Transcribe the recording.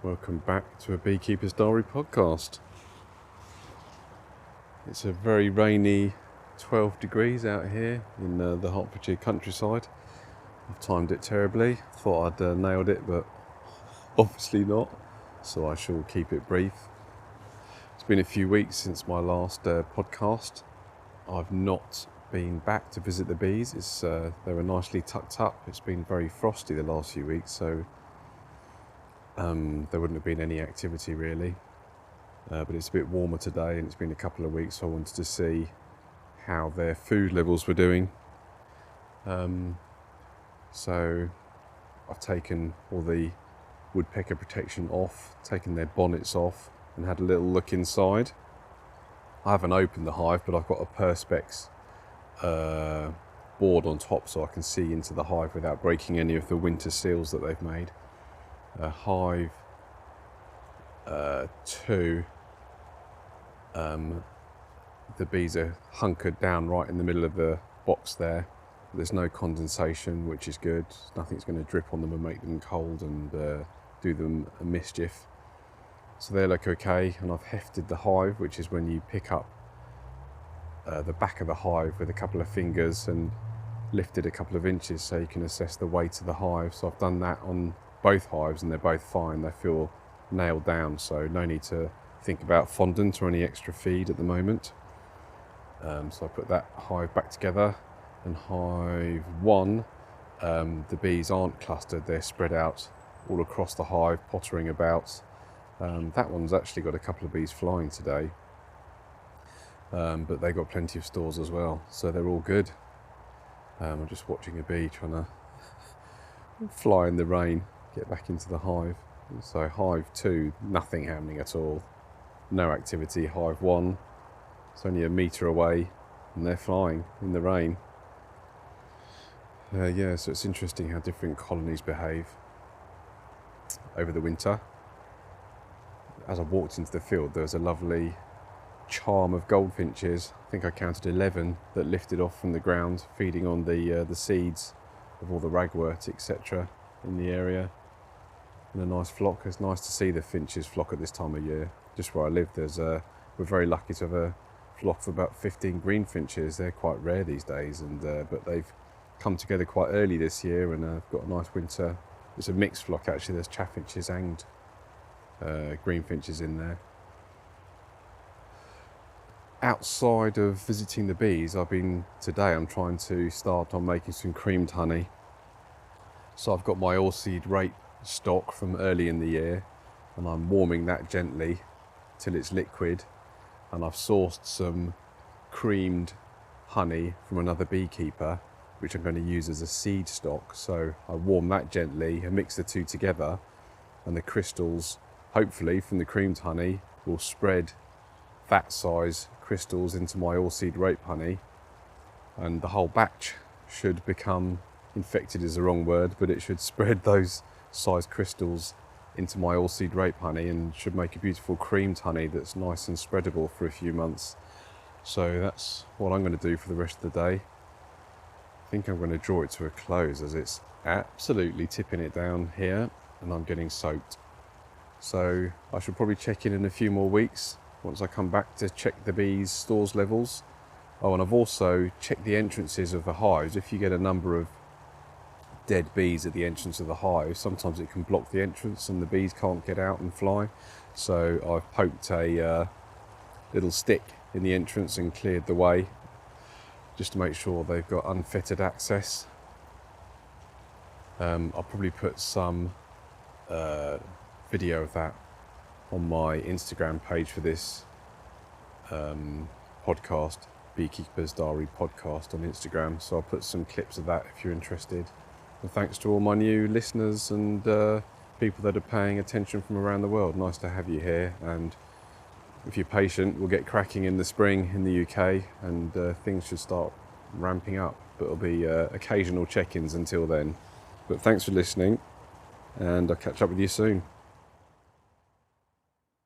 Welcome back to a Beekeeper's Diary podcast. It's a very rainy 12 degrees out here in the Hertfordshire countryside. I've timed it terribly. Thought I'd nailed it, but obviously not. So I shall keep it brief. It's been a few weeks since my last podcast. I've not been back to visit the bees. They were nicely tucked up. It's been very frosty the last few weeks, so there wouldn't have been any activity really, but it's a bit warmer today and it's been a couple of weeks, so I wanted to see how their food levels were doing. So I've taken all the woodpecker protection off, taken their bonnets off and had a little look inside. I haven't opened the hive, but I've got a perspex board on top so I can see into the hive without breaking any of the winter seals that they've made. Hive 2, the bees are hunkered down right in the middle of the box there. There's no condensation, which is good. Nothing's going to drip on them and make them cold and do them a mischief. So they look okay, and I've hefted the hive, which is when you pick up the back of the hive with a couple of fingers and lift it a couple of inches so you can assess the weight of the hive. So I've done that on both hives and they're both fine. They feel nailed down, so no need to think about fondant or any extra feed at the moment. So I put that hive back together, and hive 1, the bees aren't clustered, they're spread out all across the hive, pottering about. That one's actually got a couple of bees flying today, but they got plenty of stores as well, so they're all good. I'm just watching a bee trying to fly in the rain, get back into the hive. So hive 2, nothing happening at all, no activity. Hive 1, it's only a metre away and they're flying in the rain. Yeah, so it's interesting how different colonies behave over the winter. As I walked into the field, there was a lovely charm of goldfinches. I think I counted 11 that lifted off from the ground, feeding on the seeds of all the ragwort, etc. in the area. And a nice flock. It's nice to see the finches flock at this time of year. Just where I live, we're very lucky to have a flock of about 15 greenfinches. They're quite rare these days, and but they've come together quite early this year, and I've got a nice winter. It's a mixed flock actually. There's chaffinches and greenfinches in there. Outside of visiting the bees, today I'm trying to start on making some creamed honey. So I've got my oilseed rape stock from early in the year, and I'm warming that gently till it's liquid, and I've sourced some creamed honey from another beekeeper, which I'm going to use as a seed stock. So I warm that gently and mix the two together, and the crystals, hopefully from the creamed honey, will spread that size crystals into my oilseed rape honey, and the whole batch should become infected is the wrong word, but it should spread those size crystals into my oilseed rape honey and should make a beautiful creamed honey that's nice and spreadable for a few months. So that's what I'm going to do for the rest of the day. I think I'm going to draw it to a close as it's absolutely tipping it down here and I'm getting soaked. So I should probably check in a few more weeks once I come back to check the bees' stores levels. Oh, and I've also checked the entrances of the hives. If you get a number of dead bees at the entrance of the hive, sometimes it can block the entrance and the bees can't get out and fly. So I've poked a little stick in the entrance and cleared the way, just to make sure they've got unfettered access. I'll probably put some video of that on my Instagram page for this podcast, Beekeeper's Diary podcast on Instagram. So I'll put some clips of that if you're interested. And thanks to all my new listeners and people that are paying attention from around the world. Nice to have you here, and if you're patient, we'll get cracking in the spring in the UK, and things should start ramping up, but it'll be occasional check-ins until then. But thanks for listening, and I'll catch up with you soon.